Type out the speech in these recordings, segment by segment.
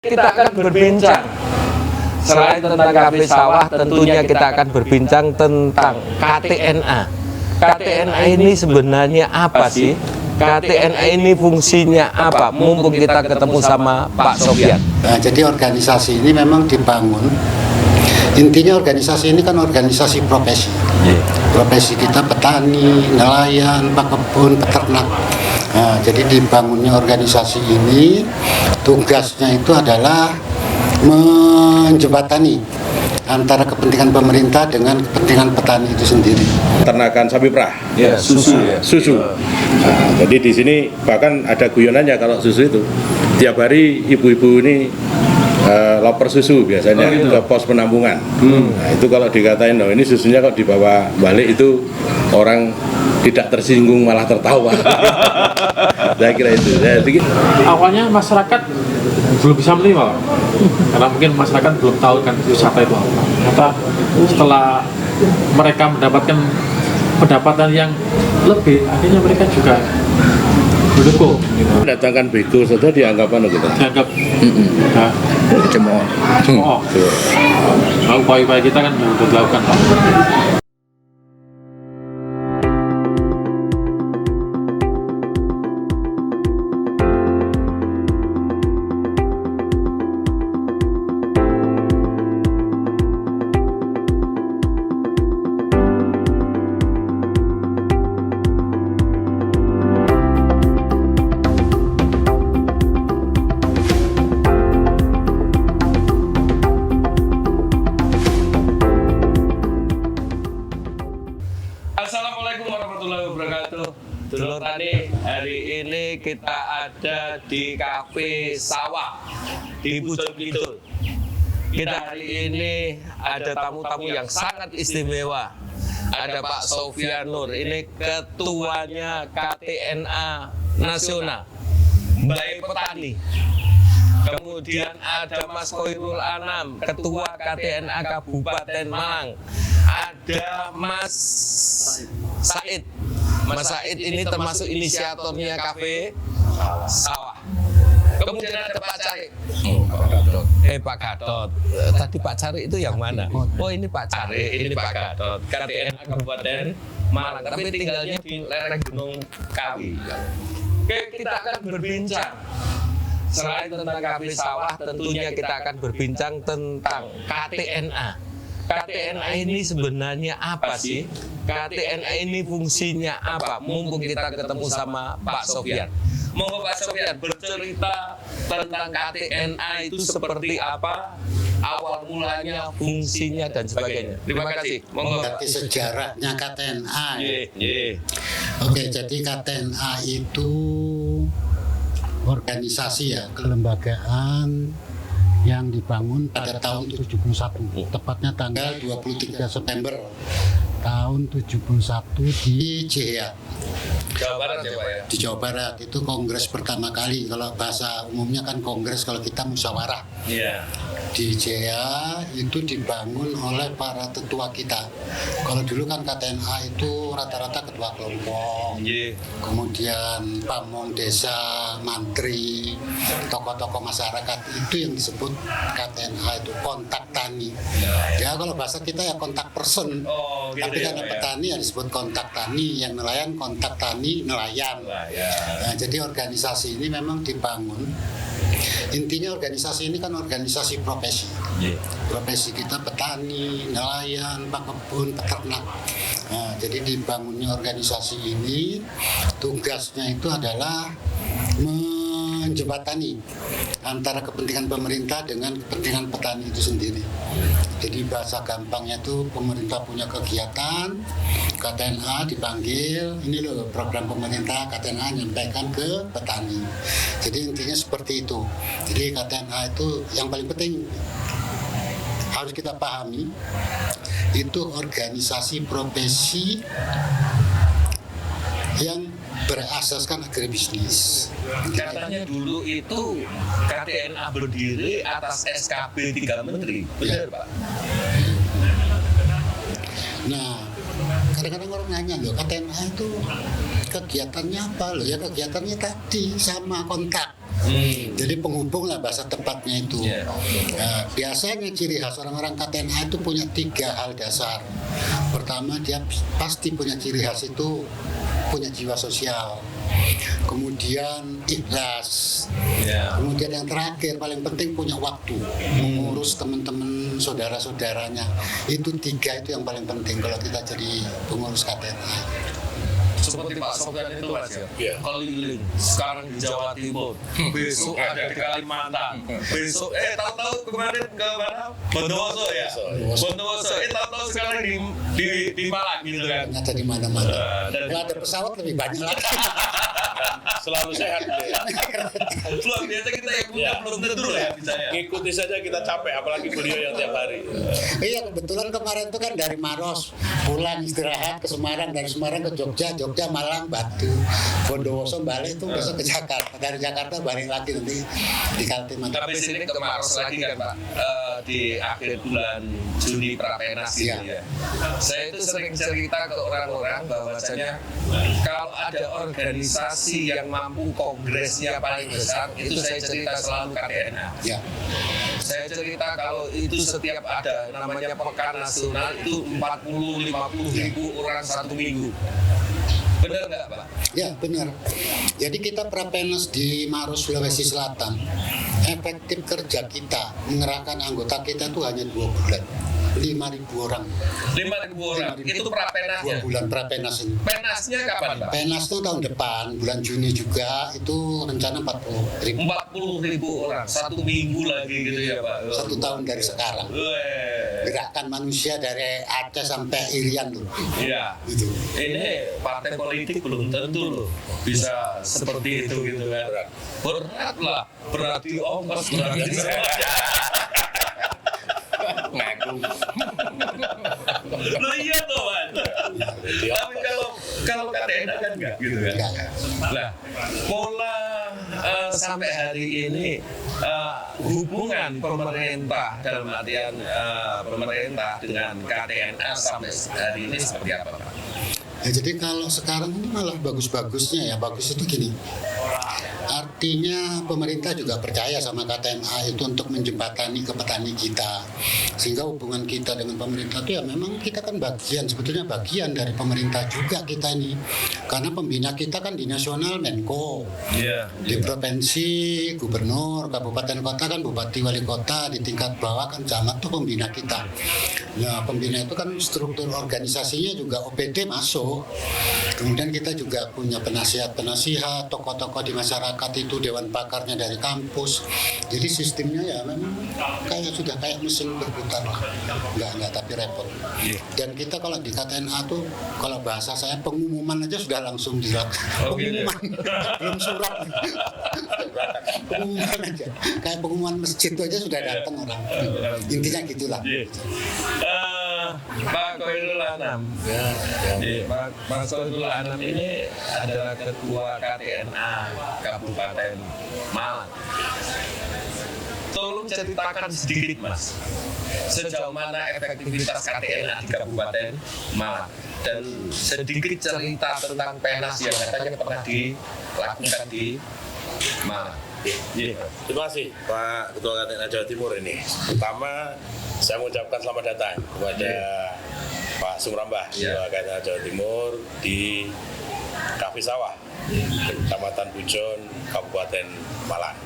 Kita akan berbincang selain tentang kafe sawah, tentunya kita akan berbincang tentang KTNA. KTNA ini sebenarnya apa sih? KTNA ini fungsinya apa? Mumpung kita ketemu sama Pak Sofyan. Nah, jadi organisasi ini memang dibangun. Intinya organisasi ini kan organisasi profesi. Profesi kita petani, nelayan, pakebun, peternak. Nah, jadi dibangunnya organisasi ini tugasnya itu adalah menjembatani antara kepentingan pemerintah dengan kepentingan petani itu sendiri. Peternakan sapi perah, Ya, susu. susu. Nah, jadi di sini bahkan ada guyonannya kalau susu itu tiap hari ibu-ibu ini loper susu biasanya ke pos penampungan. Nah, itu kalau dikatain, oh ini susunya kok dibawa balik, itu orang tidak tersinggung malah tertawa. Saya kira itu. Awalnya masyarakat belum bisa menerima, karena mungkin masyarakat belum tahu kan wisata itu apa. Ternyata setelah mereka mendapatkan pendapatan yang lebih, akhirnya mereka juga mendukung. Gitu. Mendatangkan bego saja dianggap apa gitu? Dianggap Cemooh. oh, upaya-upaya kita kan sudah dilakukan, Pak. Assalamualaikum warahmatullahi wabarakatuh. Dulur Tani, hari ini kita ada di kafe sawah di Pujon Kidul. Kita hari ini ada tamu-tamu yang sangat istimewa. Ada Pak Sofyan Nur, ini ketuanya KTNA Nasional, Baik Petani. Kemudian ada Mas Khoirul Anam, Ketua KTNA Kabupaten Malang. Ada Mas Said. Mas Said ini termasuk inisiatornya kafe sawah. Kemudian ada Pak Cari. Pak Gatot. Tadi Pak Cari itu yang mana? Oh, ini Pak Cari, ini Pak Gatot. KTNA Kabupaten Malang, tapi tinggalnya di lereng Gunung Kawi. Oke, kita akan berbincang selain tentang kafe sawah, tentunya kita akan berbincang tentang KTNA. KTNA ini sebenarnya apa sih? KTNA ini fungsinya apa? Mumpung kita ketemu sama Pak Sofyan. Monggo Pak Sofyan bercerita tentang KTNA itu seperti apa, awal mulanya, fungsinya dan sebagainya. Terima kasih. Monggo. Berarti sejarahnya KTNA. Ye. Oke, jadi KTNA itu organisasi ya, kelembagaan yang dibangun pada tahun 71, tepatnya tanggal 23 September tahun 71 di JEA. Jawa Barat ya Pak ya? Di Jawa Barat. Itu kongres pertama kali, kalau bahasa umumnya kan kongres, kalau kita musyawarah. Iya. Di JEA itu dibangun oleh para tetua kita. Kalau dulu kan KTNA itu rata-rata ketua kelompok, kemudian pamong desa, mantri, tokoh-tokoh masyarakat, itu yang disebut KTNA itu kontak tani. Ya kalau bahasa kita ya kontak person. Oh, gitu. Tapi Ya, karena Pak, ya. petani yang disebut kontak tani, yang nelayan kontak tani nelayan. Nah, jadi organisasi ini memang dibangun. Intinya organisasi ini kan organisasi profesi. Profesi kita petani, nelayan, pakebun, peternak. Nah, jadi dibangunnya organisasi ini tugasnya itu adalah menjembatani antara kepentingan pemerintah dengan kepentingan petani itu sendiri. Jadi bahasa gampangnya itu pemerintah punya kegiatan, KTNA dipanggil, ini loh program pemerintah, KTNA nyampaikan ke petani. Jadi intinya seperti itu. Jadi KTNA itu yang paling penting harus kita pahami, itu organisasi profesi yang berasaskan agribisnis. Katanya dulu itu KTNA berdiri atas SKB 3 Menteri, benar Pak? Nah, kadang-kadang orang nanya loh, KTNA itu kegiatannya apa loh? Ya kegiatannya tadi sama kontak. Jadi penghubung lah bahasa tepatnya itu. Iya. Nah, biasanya ciri khas orang-orang KTNA itu punya 3 hal dasar. Pertama, dia pasti punya ciri khas itu punya jiwa sosial. Kemudian ikhlas. Ya. Kemudian yang terakhir paling penting punya waktu mengurus teman-teman saudara-saudaranya. Itu 3 itu yang paling penting kalau kita jadi pengurus KTNA. Seperti Pak Sofyan itu Mas ya, keliling sekarang di Jawa Timur, besok ada di Kalimantan, besok tahu-tahu kemarin ke mana? Bondowoso ya, Bondowoso, tahu-tahu sekarang di Malang gitu kan. Ternyata di mana-mana. Kalau ada pesawat lebih banyak lagi. Selalu sehat beliau. Luar biasa kita yang punya belum tentu ya bisa ya. Ngikuti saja kita capek, apalagi beliau yang tiap hari. Iya, kebetulan kemarin itu kan dari Maros pulang istirahat ke Semarang, dari Semarang ke Jogja, Malang, Batu, Bondowoso balik itu besok ke Jakarta, dari Jakarta balik lagi nanti di Kaltimantan. Tapi sini ke Maros lagi kan Pak, di akhir bulan Juni Prapenas gitu ya. Saya itu sering cerita ke orang-orang bahwasanya kalau ada organisasi yang mampu kongresnya paling besar, itu saya cerita selalu KTNA. Ya. Saya cerita kalau itu setiap ada namanya pekan nasional itu 40-50 ribu orang 1 minggu. Benar nggak Pak? Ya, benar. Jadi kita Prapenas di Maros, Sulawesi Selatan, efektif kerja kita mengerahkan anggota kita itu hanya 2 bulan. 5.000 orang. 5.000 orang. Itu Prapenasnya. 2 bulan Prapenas ini. Penasnya kapan Pak? Penasnya tahun depan, bulan Juni juga, itu rencana 40.000. 40.000 orang, 1 minggu lagi gitu ya Pak. 1 tahun dari sekarang. Weh. Gerakan manusia dari Aceh sampai Irian tuh. Iya. Gitu. Ini partai politik belum tentu loh bisa seperti itu gitu kan. Berat lah, berat di ongkos, berat di semuanya. Ngaku. Loh iya tuh Pak. Tapi kalau KTNA kan enggak gitu kan. Enggak. Nah, pola sampai hari ini hubungan pemerintah dalam artian pemerintah dengan KTNA sampai hari ini seperti apa Pak? Ya, jadi kalau sekarang ini malah bagus-bagusnya ya, bagus itu gini. Artinya pemerintah juga percaya sama KTNA itu untuk menjembatani ke petani kita. Sehingga hubungan kita dengan pemerintah itu ya memang kita kan sebetulnya bagian dari pemerintah juga kita ini. Karena pembina kita kan di nasional Menko. Iya. Di provinsi, gubernur, kabupaten kota kan bupati wali kota, di tingkat bawah kan camat tuh pembina kita. Nah, pembina itu kan struktur organisasinya juga OPD masuk. Kemudian kita juga punya penasihat-penasihat, tokoh-tokoh di masyarakat itu, dewan pakarnya dari kampus. Jadi sistemnya ya memang sudah kayak mesin berputar lah. Enggak tapi repot. Dan kita kalau di KTNA tuh, kalau bahasa saya pengumuman aja sudah langsung dilakukan. Pengumuman, belum surat. Pengumuman aja. Kayak pengumuman masjid itu aja sudah datang orang. Intinya gitulah. Pak Koirul Anam, Pak Koirul Anam ini adalah ketua KTNA Kabupaten Malang. Tolong ceritakan sedikit Mas, sejauh mana efektivitas KTNA di Kabupaten Malang dan sedikit cerita tentang Penas yang katanya pernah dilakukan di Malang. Terima kasih Pak Ketua KTNA Jawa Timur ini. Pertama, saya mengucapkan selamat datang kepada Pak Sumrambah Ketua KTNA Jawa Timur di Kafe Sawah, Kecamatan Bujon, Kabupaten Malang.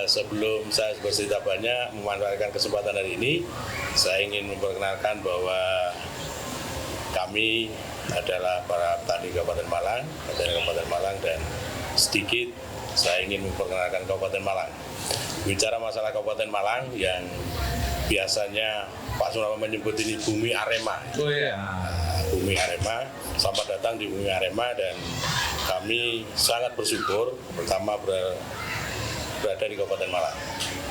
Sebelum saya bercerita banyak, memanfaatkan kesempatan hari ini, saya ingin memperkenalkan bahwa kami adalah para petani Kabupaten Malang, dan sedikit saya ingin memperkenalkan Kabupaten Malang. Bicara masalah Kabupaten Malang yang biasanya Pak Sumrambah menyebut ini bumi Arema. Oh iya. Bumi Arema, selamat datang di bumi Arema, dan kami sangat bersyukur pertama berada di Kabupaten Malang.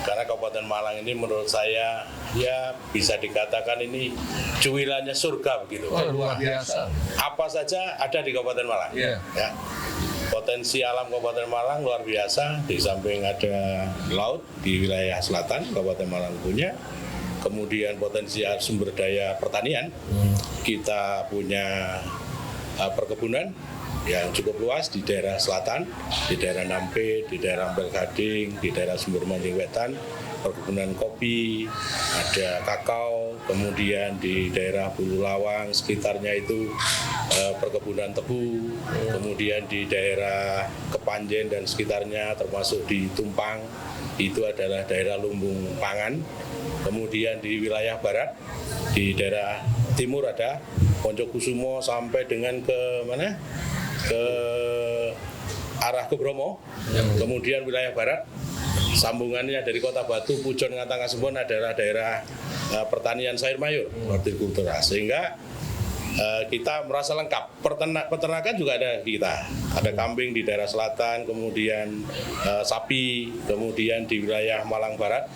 Karena Kabupaten Malang ini menurut saya ya bisa dikatakan ini cuilannya surga begitu. Oh, luar biasa. Apa saja ada di Kabupaten Malang. Iya. Ya. Potensi alam Kabupaten Malang luar biasa. Di samping ada laut di wilayah selatan Kabupaten Malang punya. Kemudian potensi sumber daya pertanian. Kita punya perkebunan, yang cukup luas di daerah selatan, di daerah Nampit, di daerah Ampel Gading, di daerah Sumber Mancing Wetan, perkebunan kopi, ada kakao, kemudian di daerah Bulu Lawang sekitarnya itu perkebunan tebu, kemudian di daerah Kepanjen dan sekitarnya termasuk di Tumpang itu adalah daerah lumbung pangan, kemudian di wilayah barat, di daerah timur ada Poncokusumo sampai dengan ke mana? Ke arah ke Bromo, kemudian wilayah barat sambungannya dari Kota Batu, Pujon, Ngatangasembon adalah daerah pertanian sayur mayur, hortikultura, sehingga kita merasa lengkap. Peternakan juga ada kita, ada kambing di daerah selatan, kemudian sapi, kemudian di wilayah Malang Barat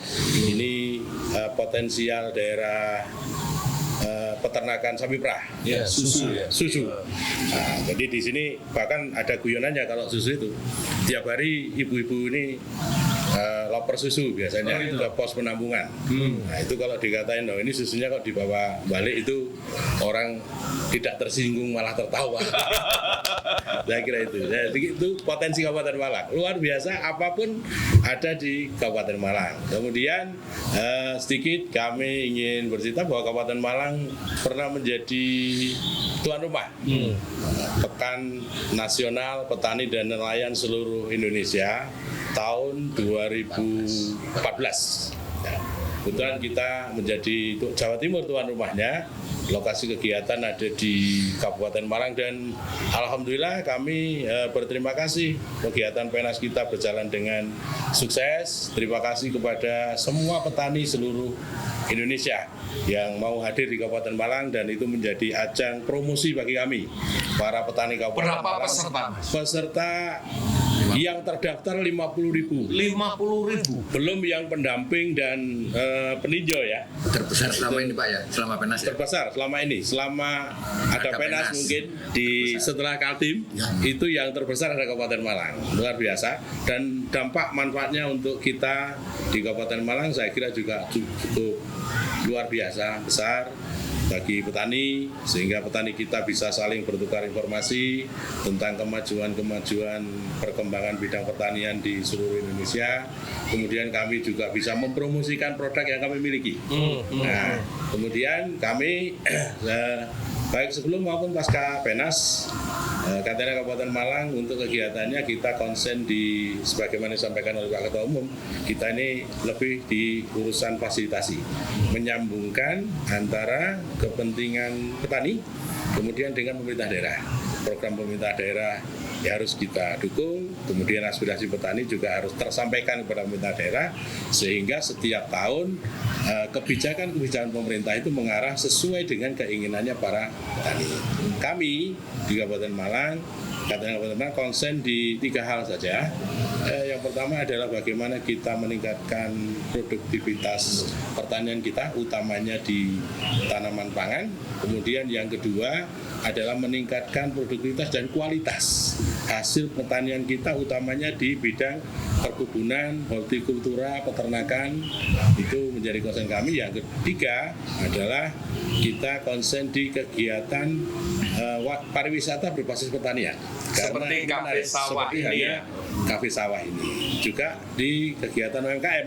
ini potensial daerah peternakan sapi perah, susu. Nah, jadi di sini bahkan ada guyonannya kalau susu itu tiap hari ibu-ibu ini loper susu biasanya ke pos penampungan. Nah itu kalau dikatain, ini susunya kok dibawa balik, itu orang tidak tersinggung malah tertawa. Saya kira itu. Jadi itu potensi Kabupaten Malang luar biasa, apapun ada di Kabupaten Malang. Kemudian sedikit kami ingin bercerita bahwa Kabupaten Malang pernah menjadi tuan rumah Pekan Nasional Petani dan Nelayan seluruh Indonesia tahun 2014. Kebetulan kita menjadi Jawa Timur tuan rumahnya. Lokasi kegiatan ada di Kabupaten Malang dan alhamdulillah kami berterima kasih kegiatan PENAS kita berjalan dengan sukses. Terima kasih kepada semua petani seluruh Indonesia yang mau hadir di Kabupaten Malang dan itu menjadi ajang promosi bagi kami para petani Kabupaten Malang. Berapa peserta, Mas? Peserta yang terdaftar 50.000. 50.000. Belum yang pendamping dan peninjau ya. Terbesar selama ini Pak ya, selama PENAS ya? Terbesar selama ini, selama ada PENAS mungkin di setelah Kaltim itu yang terbesar ada Kabupaten Malang, luar biasa, dan dampak manfaatnya untuk kita di Kabupaten Malang saya kira juga cukup luar biasa besar bagi petani, sehingga petani kita bisa saling bertukar informasi tentang kemajuan-kemajuan perkembangan bidang pertanian di seluruh Indonesia. Kemudian kami juga bisa mempromosikan produk yang kami miliki. Nah, kemudian kami baik sebelum maupun pasca PENAS, Katedral Kabupaten Malang untuk kegiatannya kita konsen di sebagaimana disampaikan oleh Pak Ketua Umum, kita ini lebih di urusan fasilitasi, menyambungkan antara kepentingan petani kemudian dengan pemerintah daerah. Program pemerintah daerah ya harus kita dukung, kemudian aspirasi petani juga harus tersampaikan kepada pemerintah daerah, sehingga setiap tahun kebijakan-kebijakan pemerintah itu mengarah sesuai dengan keinginannya para petani. Kami di Kabupaten Malang, Kabupaten Malang konsen di 3 hal saja. Yang pertama adalah bagaimana kita meningkatkan produktivitas pertanian kita, utamanya di tanaman pangan. Kemudian yang kedua adalah meningkatkan produktivitas dan kualitas hasil pertanian kita, utamanya di bidang perkebunan, hortikultura, peternakan. Itu menjadi konsen kami. Yang ketiga adalah kita konsen di kegiatan pariwisata berbasis pertanian. Seperti kafe sawah ini ya. Kafe sawah ini juga di kegiatan UMKM.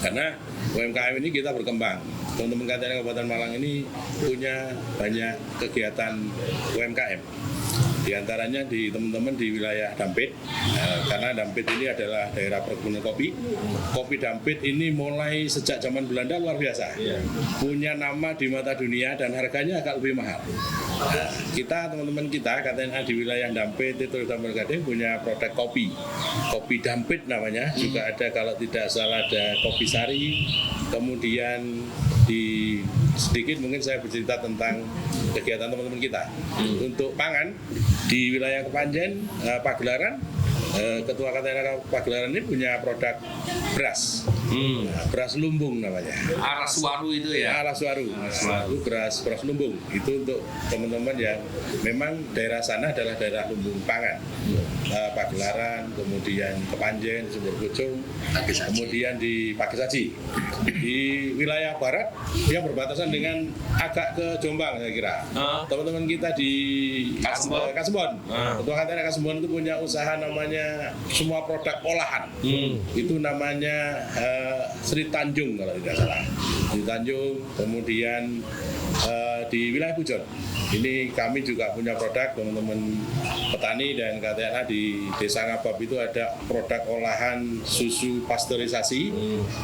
Karena UMKM ini kita berkembang. Teman-teman Kabupaten Malang ini punya banyak kegiatan UMKM. Di antaranya di teman-teman di wilayah Dampit, karena Dampit ini adalah daerah perkebunan kopi. Kopi Dampit ini mulai sejak zaman Belanda luar biasa, punya nama di mata dunia dan harganya agak lebih mahal. Kita teman-teman kita katanya di wilayah Dampit itu Ampel Gading punya produk kopi Dampit namanya, juga ada kalau tidak salah ada kopi sari. Kemudian di sedikit mungkin saya bercerita tentang kegiatan teman-teman kita untuk pangan di wilayah Kepanjen, Pagelaran. Ketua Katedral Pagelaran ini punya produk beras Nah, beras lumbung namanya. Araswaru itu ya. Alaswaru. Itu beras lumbung. Itu untuk teman-teman yang memang daerah sana adalah daerah lumbung pangan. Pagelaran, kemudian Kepanjen, Sumber Pucung, kemudian di Pagesaji. Di wilayah barat yang berbatasan dengan agak ke Jombang saya kira. Teman-teman kita di Kasembon. Ketua KTN Kasembon itu punya usaha namanya semua produk olahan. Itu namanya Sri Tanjung kalau tidak salah. Sri Tanjung, kemudian di wilayah Pujon. Ini kami juga punya produk, teman-teman petani dan KTNA di Desa Ngabab itu ada produk olahan susu pasteurisasi.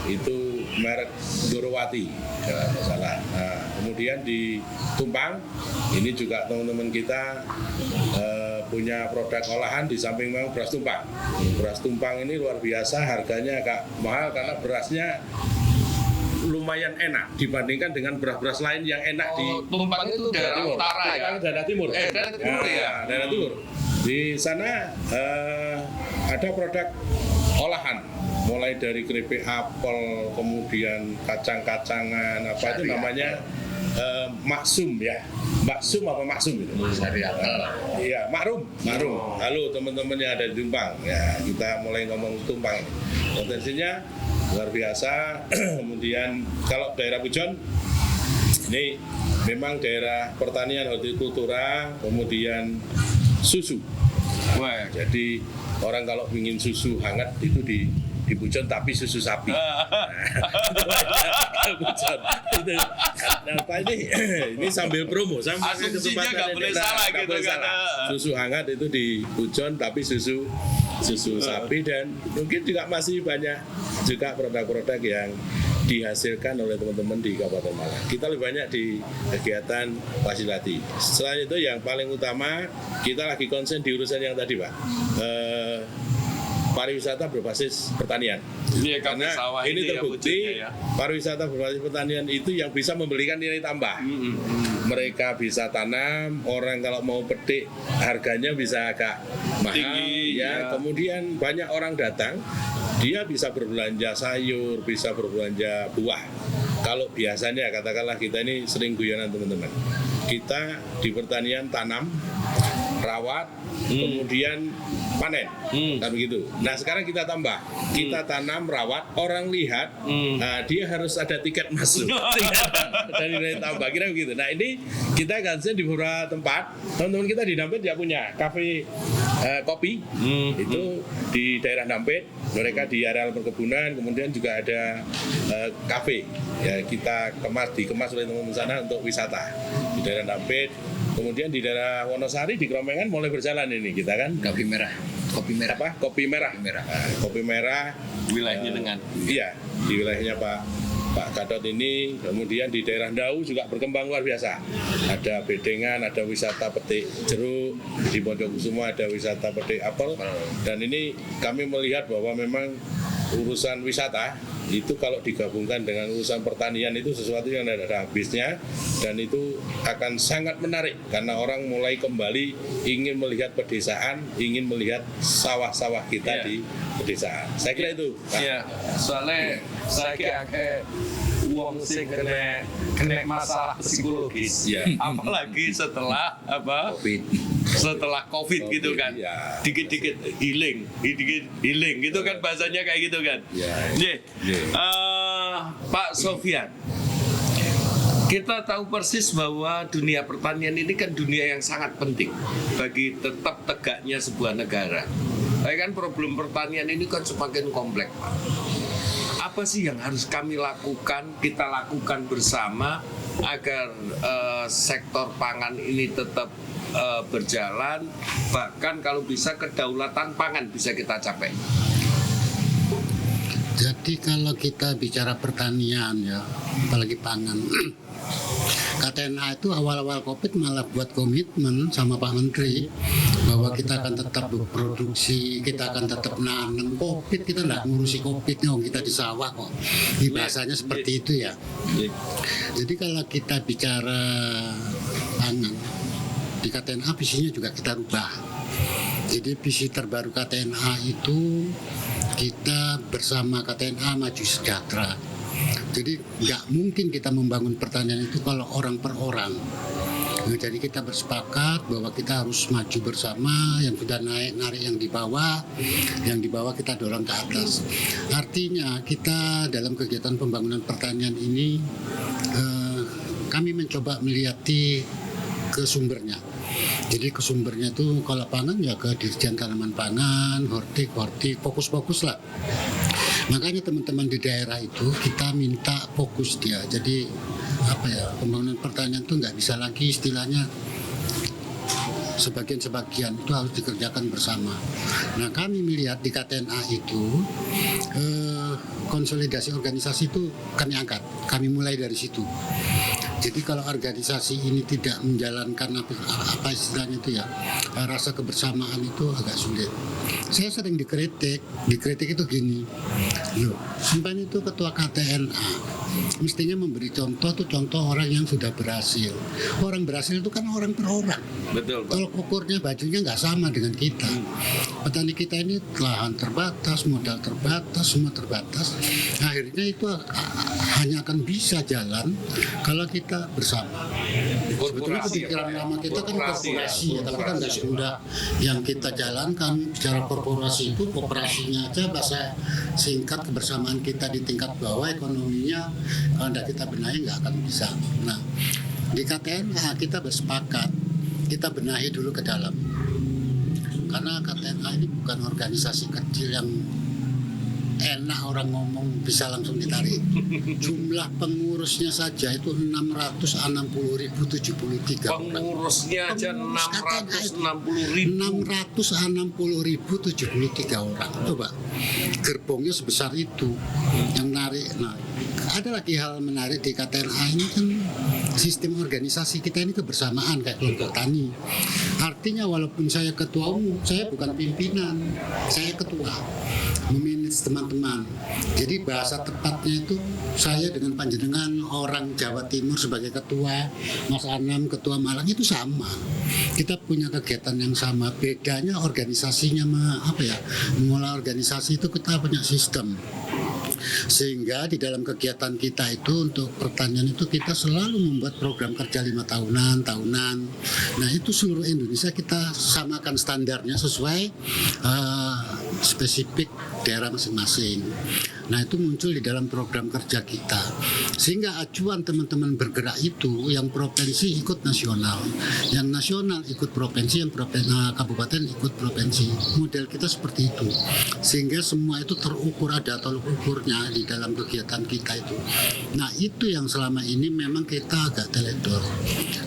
Itu merek Dorowati kalau tidak salah. Nah, kemudian di Tumpang ini juga teman-teman kita punya produk olahan di samping memang beras tumpang. Beras tumpang ini luar biasa, harganya agak mahal karena berasnya lumayan enak dibandingkan dengan beras-beras lain yang enak di Tumpang itu daerah timur. utara ya. Daerah timur. Daerah timur ya. Daerah timur. Di sana ada produk olahan, mulai dari keripik apel, kemudian kacang-kacangan, apa itu namanya maksum ya. Maksum apa maksum itu? Iya, makrum. Halo teman-teman yang ada di Tumpang. Ya, kita mulai ngomong Tumpang ini. Potensinya luar biasa. Kemudian kalau daerah Pujon ini memang daerah pertanian hortikultura, kemudian susu. Wah, Jadi orang kalau ingin susu hangat itu di Pujon tapi susu sapi. Pujon. Itu apa ini sambil promo, sambil asumsinya nggak boleh salah nggak gitu boleh kan. salah. Susu hangat itu di Pujon tapi susu sapi, dan mungkin juga masih banyak juga produk-produk yang dihasilkan oleh teman-teman di Kabupaten Malang. Kita lebih banyak di kegiatan fasilitasi. Selain itu yang paling utama kita lagi konsen di urusan yang tadi Pak, pariwisata berbasis pertanian. Iya, Karena sawah ini ya terbukti wujudnya ya. pariwisata berbasis pertanian itu yang bisa memberikan nilai tambah. Mereka bisa tanam, orang kalau mau petik harganya bisa agak mahal, Tinggi, ya. Kemudian banyak orang datang, dia bisa berbelanja sayur, bisa berbelanja buah. Kalau biasanya katakanlah kita ini sering guyonan teman-teman, kita di pertanian tanam, rawat, kemudian panen, kan begitu. Nah sekarang kita tambah, kita tanam, rawat, orang lihat, nah, dia harus ada tiket masuk, dan nilai tambah, kira begitu. Nah ini kita kan di beberapa tempat, teman-teman kita di Dampit ya punya kafe kopi, itu di daerah Dampit, mereka di areal perkebunan, kemudian juga ada kafe, ya kita dikemas oleh teman-teman sana untuk wisata di daerah Dampit. Kemudian di daerah Wonosari di Kromengan mulai berjalan ini kita kan. Kopi merah. Apa? Kopi merah. Kopi merah. Wilayahnya dengan Iya, di wilayahnya Pak Gatot ini. Kemudian di daerah Ndau juga berkembang luar biasa. Ada bedengan, ada wisata petik jeruk. Di Pondokusumo ada wisata petik apel. Dan ini kami melihat bahwa memang urusan wisata itu kalau digabungkan dengan urusan pertanian itu sesuatu yang tidak ada habisnya, dan itu akan sangat menarik karena orang mulai kembali ingin melihat pedesaan, ingin melihat sawah-sawah kita di pedesaan. Saya kira itu Pak. Iya, soalnya saya kira uang sing kena masalah psikologis. Iya. Apalagi setelah setelah COVID gitu kan. Iya. Dikit-dikit healing gitu kan bahasanya kayak gitu kan. Iya. Nih, Pak Sofyan, kita tahu persis bahwa dunia pertanian ini kan dunia yang sangat penting bagi tetap tegaknya sebuah negara. Tapi kan problem pertanian ini kan semakin kompleks, Pak. Apa sih yang harus kami lakukan, kita lakukan bersama agar sektor pangan ini tetap berjalan, bahkan kalau bisa kedaulatan pangan bisa kita capai. Jadi kalau kita bicara pertanian ya, apalagi pangan, KTNA itu awal-awal COVID malah buat komitmen sama Pak Menteri bahwa kita akan tetap berproduksi, kita akan tetap nanam. COVID kita nggak ngurusi COVID, kita di sawah kok. Ini bahasanya seperti itu ya. Jadi kalau kita bicara pangan, di KTNA visinya juga kita rubah. Jadi visi terbaru KTNA itu kita bersama KTNA Maju Sejahtera. Jadi nggak mungkin kita membangun pertanian itu kalau orang per orang. Nah, jadi kita bersepakat bahwa kita harus maju bersama, yang sudah narik yang di bawah kita dorong ke atas. Artinya kita dalam kegiatan pembangunan pertanian ini kami mencoba melihati ke sumbernya. Jadi ke sumbernya itu kalau pangan ya ke Dirjen Tanaman Pangan, hortik, fokus lah. Makanya teman-teman di daerah itu kita minta fokus dia. Jadi pembangunan pertanian itu nggak bisa lagi istilahnya sebagian-sebagian, itu harus dikerjakan bersama. Nah, kami melihat di KTNA itu konsolidasi organisasi itu kami angkat, kami mulai dari situ. Jadi kalau organisasi ini tidak menjalankan apa istilahnya itu ya, rasa kebersamaan itu agak sulit. Saya sering dikritik itu gini, loh, sampai itu ketua KTNA mestinya memberi contoh orang yang sudah berhasil. Orang berhasil itu kan orang per orang. Betul, Pak. Kalau ukurnya bajunya nggak sama dengan kita. Petani kita ini lahan terbatas, modal terbatas, semua terbatas. Akhirnya itu hanya akan bisa jalan kalau kita bersama. Sebetulnya pikiran lama kita kan korporasi ya, tapi kan nggak semudah yang kita jalankan secara korporasi itu. Kooperasinya aja bahasa singkat, kebersamaan kita di tingkat bawah, ekonominya kalau tidak kita benahi nggak akan bisa. Nah, di KTNA kita bersepakat kita benahi dulu ke dalam, karena KTNA ini bukan organisasi kecil yang enak orang ngomong bisa langsung ditarik. Jumlah pengurusnya saja itu 660.073 orang. Pengurusnya aja 660.073 orang. Coba, gerbongnya sebesar itu yang narik. Nah, ada lagi hal menarik di KTNA ini kan sistem organisasi kita ini kebersamaan kayak kelompok tani. Artinya walaupun saya ketua umum, saya bukan pimpinan, saya ketua. Memanage teman-teman. Jadi bahasa tepatnya itu saya dengan panjenengan orang Jawa Timur sebagai ketua, Mas Anam ketua Malang itu sama. Kita punya kegiatan yang sama. Bedanya organisasinya mengelola organisasi itu kita punya sistem. Sehingga di dalam kegiatan kita itu untuk pertanian itu kita selalu membuat program kerja 5 tahunan. Nah, itu seluruh Indonesia kita samakan standarnya sesuai spesifik daerah masing-masing. Nah, itu muncul di dalam program kerja kita. Sehingga acuan teman-teman bergerak itu yang provinsi ikut nasional, yang nasional ikut provinsi, yang kabupaten ikut provinsi. Model kita seperti itu. Sehingga semua itu terukur, ada tolok ukurnya di dalam kegiatan kita itu. Nah, itu yang selama ini memang kita agak teledor.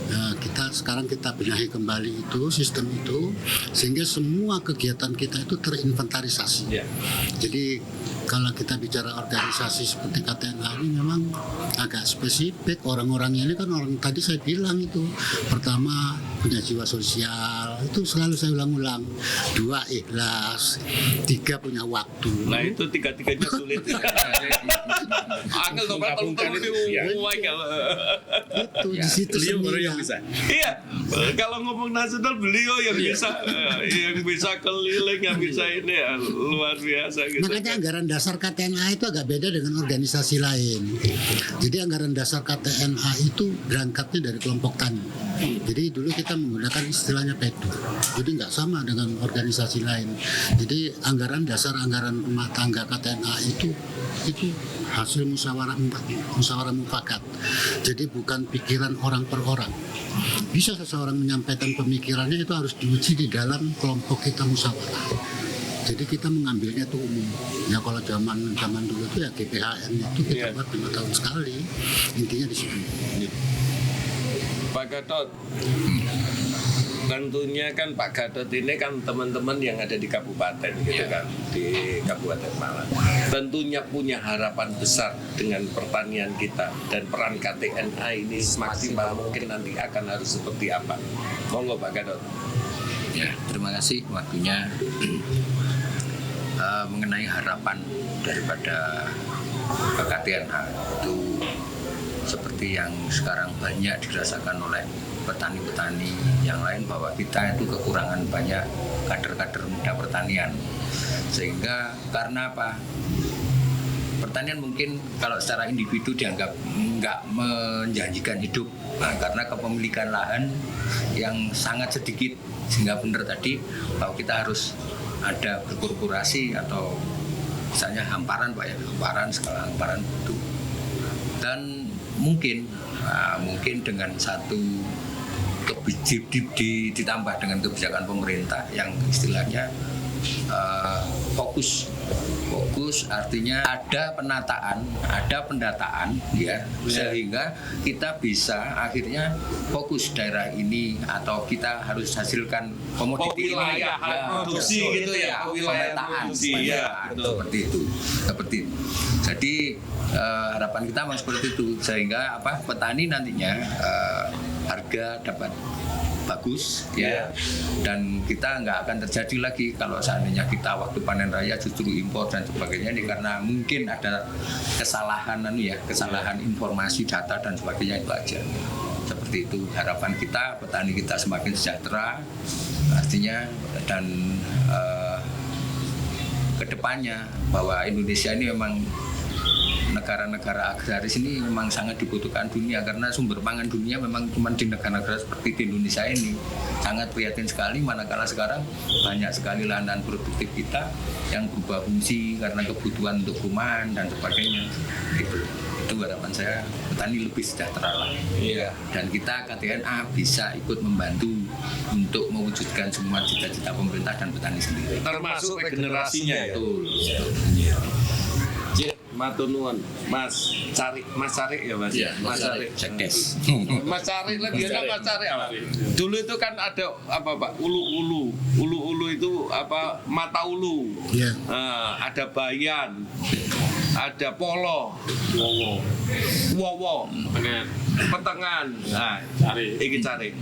Nah, sekarang kita benahi kembali itu sistem itu, sehingga semua kegiatan kita itu terinventarisasi. Jadi kalau kita bicara organisasi seperti KTNA ini memang agak spesifik. Orang-orangnya ini kan orang tadi saya bilang itu, pertama punya jiwa sosial, itu selalu saya ulang-ulang. 2 ikhlas, 3 punya waktu. Nah, itu tiga-tiganya sulit. Angel dong, itu di situ seninya. Iya, kalau ngomong nasional beliau yang bisa keliling, yang bisa ini luar biasa gitu. Makanya anggaran dasar KTNA itu agak beda dengan organisasi lain. Jadi anggaran dasar KTNA itu berangkatnya dari kelompok tani. Jadi dulu kita menggunakan istilahnya PEDU. Jadi nggak sama dengan organisasi lain. Jadi anggaran dasar anggaran rumah tangga KTNA itu hasil musyawarah mufakat. Jadi bukan pikiran orang per orang. Bisa seseorang menyampaikan pemikirannya itu harus diuji di dalam kelompok kita musyawarah. Jadi kita mengambilnya itu umum. Ya kalau zaman dulu itu ya GPHN itu kita buat 5 tahun sekali. Intinya di situ. Pak Gatot, tentunya kan Pak Gatot ini kan teman-teman yang ada di kabupaten gitu kan, di Kabupaten Malang. Tentunya punya harapan besar dengan pertanian kita, dan peran KTNA ini semaksimal mungkin nanti akan harus seperti apa. Monggo Pak Gatot. Ya, terima kasih waktunya. Mengenai harapan daripada KTNA itu seperti yang sekarang banyak dirasakan oleh petani-petani yang lain bahwa kita itu kekurangan banyak kader-kader muda pertanian. Sehingga karena apa? Pertanian mungkin kalau secara individu dianggap nggak menjanjikan hidup, karena kepemilikan lahan yang sangat sedikit, sehingga benar tadi bahwa kita harus ada berkorporasi atau misalnya hamparan Pak ya, hamparan skala hamparan itu. Dan mungkin dengan satu ditambah dengan kebijakan pemerintah yang istilahnya fokus artinya ada penataan, ada pendataan ya, sehingga kita bisa akhirnya fokus daerah ini atau kita harus hasilkan komoditi wilayah produksi gitu ya, pemetaan seperti itu. Jadi harapan kita memang seperti itu, sehingga petani nantinya harga dapat bagus ya, dan kita nggak akan terjadi lagi kalau seandainya kita waktu panen raya justru impor dan sebagainya, ini karena mungkin ada kesalahan informasi data dan sebagainya, itu aja. Seperti itu harapan kita, petani kita semakin sejahtera artinya, dan kedepannya bahwa Indonesia ini memang negara-negara agraris ini memang sangat dibutuhkan dunia, karena sumber pangan dunia memang cuma di negara-negara seperti di Indonesia ini. Sangat prihatin sekali manakala sekarang banyak sekali lahan produktif kita yang berubah fungsi karena kebutuhan untuk rumahan dan sebagainya. Itu harapan saya, petani lebih sejahtera lah. Iya. Dan kita KTNA bisa ikut membantu untuk mewujudkan semua cita-cita pemerintah dan petani sendiri. Termasuk regenerasinya ya. Betul. Matur nuwun, Mas Cari ya Mas. Iya, Mas Cari. Cekdes. Mas Cari lagi ada Mas Cari apa? Dulu itu kan ada apa Pak? Ulu itu apa? Mata ulu. Iya. Ada bayan, ada polo, wowo, petengan. Nah, iki Cari.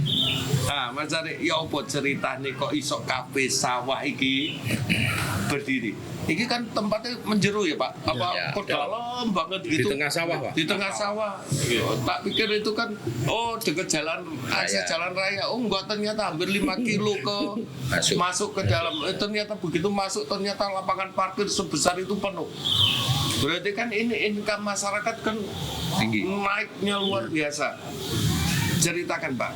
Mas Cari, ya apa ceritane kok iso kafe sawah iki berdiri? Ini kan tempatnya menjeru ya Pak, dalam banget gitu. Di tengah sawah Pak. Di tengah sawah. Tak pikir itu kan, dekat jalan akses jalan raya. Enggak, ternyata hampir 5 kilo ke masuk ke dalam. Ternyata begitu masuk, ternyata lapangan parkir sebesar itu penuh. Berarti kan ini income masyarakat kan tinggi, naiknya luar biasa. Ceritakan Pak.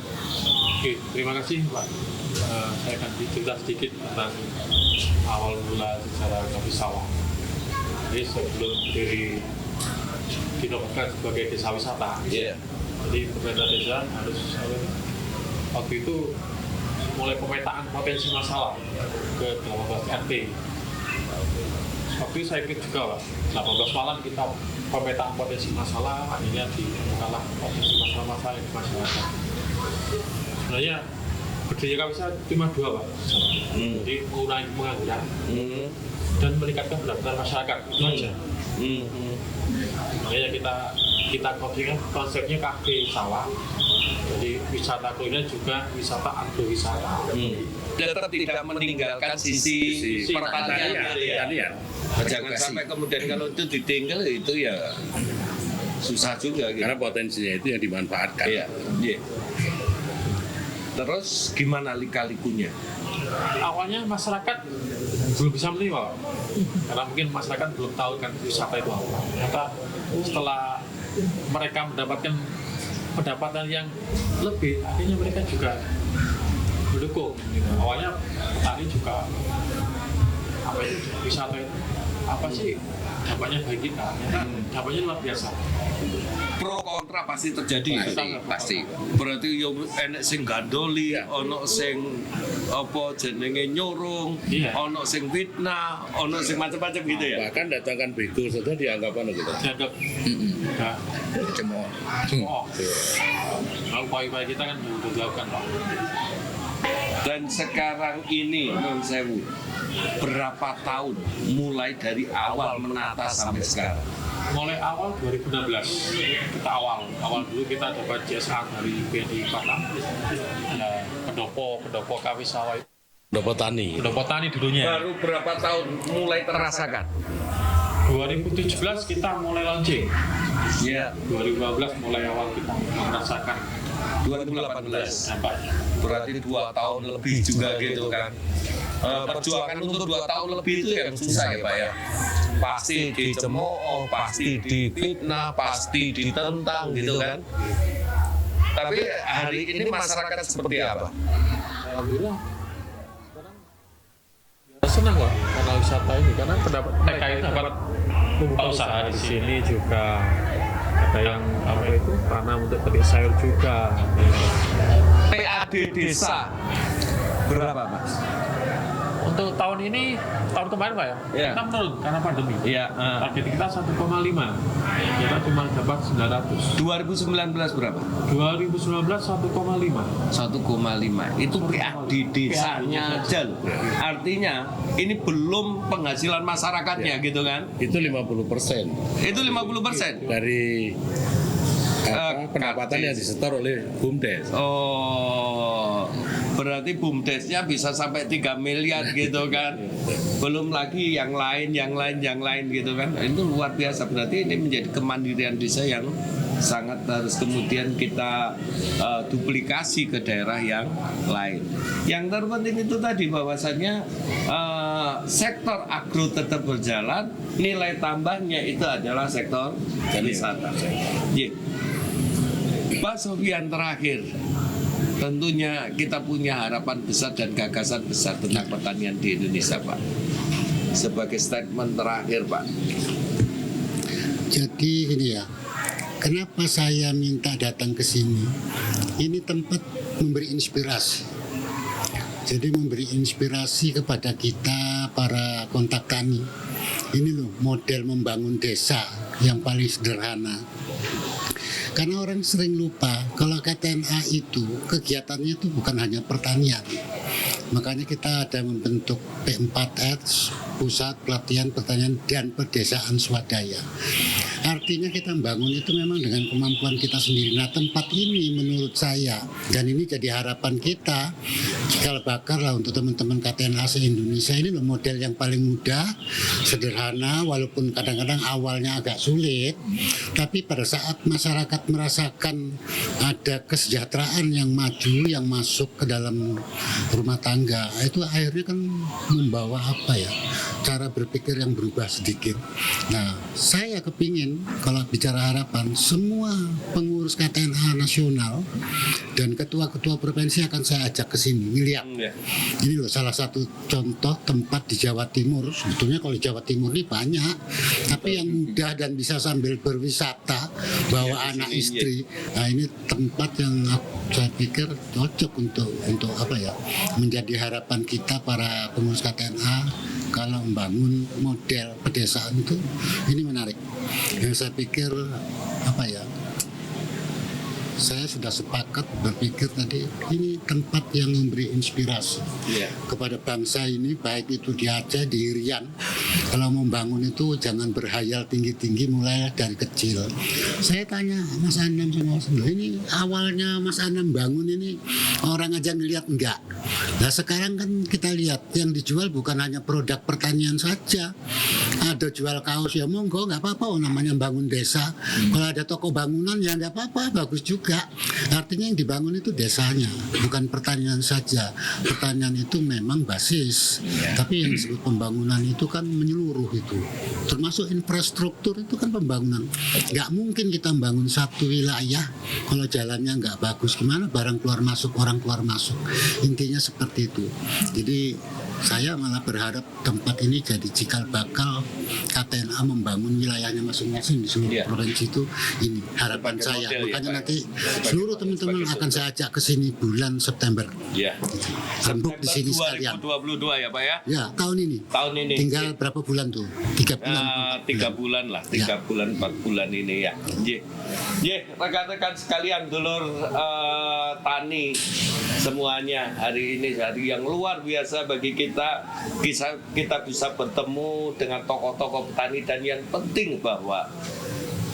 Oke, terima kasih Pak. Saya akan cerita sedikit tentang awal mula sejarah kopi sawah. Jadi sebelum dinobatkan sebagai desa wisata, jadi pemerintah desa harus waktu itu mulai pemetaan potensi masalah ke 18 RT. Waktu itu saya ikut juga Pak, 18 malam kita pemetaan potensi masalah, akhirnya dikalah potensi masalah-masalah yang di masyarakat. Sebenarnya berdaya kami cuma 2 Pak, jadi mengurangi pengangguran dan meningkatkan pendapatan masyarakat, itu aja. Makanya kita konsepnya kafe sawah, jadi wisata kuliner juga wisata agrowisata. Tetap tidak meninggalkan sisi pertanian. Jangan sampai kemudian kalau itu ditinggal itu ya susah juga gitu. Karena potensinya itu yang dimanfaatkan. Iya. Terus gimana lika-likunya? Awalnya masyarakat belum bisa menerima, karena mungkin masyarakat belum tahu kan wisata itu apa. Ternyata setelah mereka mendapatkan pendapatan yang lebih, akhirnya mereka juga mendukung. Awalnya petani juga apa itu wisata itu apa sih dampaknya bagi kita? Ternyata dampaknya luar biasa. Pro kontra pasti terjadi. Pasti. Berarti yo enek sing gandoli, ono sing apa jenenge nyorong, ono sing fitnah, ono sing macam-macam gitu ya. Bahkan datangkan bego saja dianggap gitu. Dianggap Cemooh. Kalau upaya kita kan sudah dilakukan Pak. Dan sekarang ini non sewu, berapa tahun mulai dari awal menata sampai sekarang? Mulai awal 2016 kita awal dulu kita dapat CSA dari BNI Batam, ada pendopo kafe sawah, pendopo tani dulunya. Baru berapa tahun mulai terasakan? 2017 kita mulai launching Ya, 2015 mulai awal kita merasakan 2018. dampaknya. Berarti 2 tahun lebih juga gitu kan. Perjuangan untuk 2 tahun lebih itu yang susah ya Pak ya. Pasti dicemooh, pasti difitnah, pasti ditentang gitu kan. Tapi hari ini masyarakat seperti apa? Alhamdulillah sekarang ya senang lah karena wisata ini, karena pendapat mereka itu dapat membuka usaha di sini juga, ada yang apa itu tanam untuk petik sayur juga. PAD desa berapa Mas? Untuk tahun ini, tahun kemarin Pak ya, Iya. kita menurun karena pandemi. Iya. Target kita 1,5, kita cuma dapat 900. 2019 berapa? 2019 1,5. 1,5 itu PAD desanya aja loh. Artinya ini belum penghasilan masyarakatnya gitu kan? Itu 50% Itu 50%. dari pendapatan yang disetor oleh BUMDes. Oh, berarti BUMDesnya bisa sampai 3 miliar gitu kan? Belum lagi yang lain gitu kan? Itu luar biasa. Berarti ini menjadi kemandirian desa yang sangat harus kemudian kita duplikasi ke daerah yang lain. Yang terpenting itu tadi bahwasannya sektor agro tetap berjalan, nilai tambahnya itu adalah sektor wisata. Yeah. Pak Sofian, terakhir, tentunya kita punya harapan besar dan gagasan besar tentang pertanian di Indonesia, Pak. Sebagai statement terakhir, Pak. Jadi ini ya, kenapa saya minta datang ke sini? Ini tempat memberi inspirasi. Jadi memberi inspirasi kepada kita para kontak tani. Ini loh model membangun desa yang paling sederhana. Karena orang sering lupa kalau KTNA itu kegiatannya itu bukan hanya pertanian. Makanya kita ada membentuk P4S, Pusat Pelatihan Pertanian dan Pedesaan Swadaya. Artinya kita membangun itu memang dengan kemampuan kita sendiri. Nah, tempat ini menurut saya, dan ini jadi harapan kita, cikal bakal lah untuk teman-teman KTNA se-Indonesia, ini loh model yang paling mudah, sederhana, walaupun kadang-kadang awalnya agak sulit, tapi pada saat masyarakat merasakan ada kesejahteraan yang maju, yang masuk ke dalam rumah tangga, itu akhirnya kan membawa apa ya, cara berpikir yang berubah sedikit. Nah, saya kepingin kalau bicara harapan, semua pengurus KTNA nasional dan ketua-ketua provinsi akan saya ajak ke sini ngeliat. Ini loh salah satu contoh tempat di Jawa Timur. Sebetulnya kalau di Jawa Timur ini banyak, tapi yang mudah dan bisa sambil berwisata, bawa anak istri. Nah, ini tempat yang saya pikir cocok untuk apa ya, menjadi harapan kita para pengurus KTNA kalau membangun model pedesaan itu. Ini menarik. Yang saya pikir apa ya, saya sudah sepakat berpikir tadi ini tempat yang memberi inspirasi kepada bangsa ini, baik itu di Aceh, di Irian. Kalau membangun itu jangan berhayal tinggi-tinggi, mulai dari kecil. Saya tanya Mas Anam sama Mas Anam, ini awalnya Mas Anam bangun ini orang aja ngeliat enggak? Nah sekarang kan kita lihat yang dijual bukan hanya produk pertanian saja. Ada jual kaos ya monggo, nggak apa-apa, namanya bangun desa. Kalau ada toko bangunan ya nggak apa-apa, bagus juga. Artinya yang dibangun itu desanya, bukan pertanian saja. Pertanian itu memang basis, tapi yang disebut pembangunan itu kan menyeluruh itu. Termasuk infrastruktur itu kan pembangunan. Nggak mungkin kita membangun satu wilayah kalau jalannya nggak bagus. Gimana barang keluar masuk, orang keluar masuk. Intinya seperti itu. Jadi saya malah berharap tempat ini jadi cikal bakal KTNA membangun wilayahnya masing-masing di seluruh provinsi itu. Ini harapan saya. Makanya nanti seluruh teman-teman akan saya ajak ke sini bulan September. Iya. Rembuk di sini sekalian. 2022 ya Pak ya? Ya, tahun ini. Tahun ini. Tinggal berapa bulan tuh? 3 bulan. 3 bulan lah, 3 bulan 4 bulan ini ya. Rekan-rekan sekalian, dulur tani semuanya, hari ini hari yang luar biasa bagi kita bisa bertemu dengan tokoh-tokoh petani, dan yang penting bahwa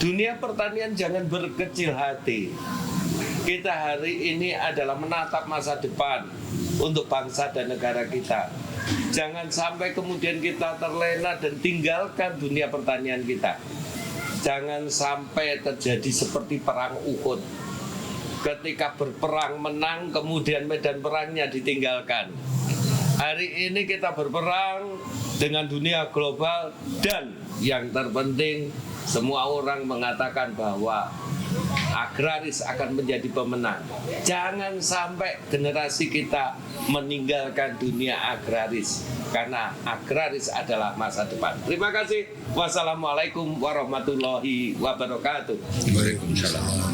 dunia pertanian jangan berkecil hati. Kita hari ini adalah menatap masa depan untuk bangsa dan negara kita. Jangan sampai kemudian kita terlena dan tinggalkan dunia pertanian kita. jangan sampai terjadi seperti perang Uhud. Ketika berperang menang, kemudian medan perangnya ditinggalkan. Hari ini kita berperang dengan dunia global, dan yang terpenting semua orang mengatakan bahwa agraris akan menjadi pemenang. Jangan sampai generasi kita meninggalkan dunia agraris, karena agraris adalah masa depan. Terima kasih. Wassalamualaikum warahmatullahi wabarakatuh. Waalaikumsalam.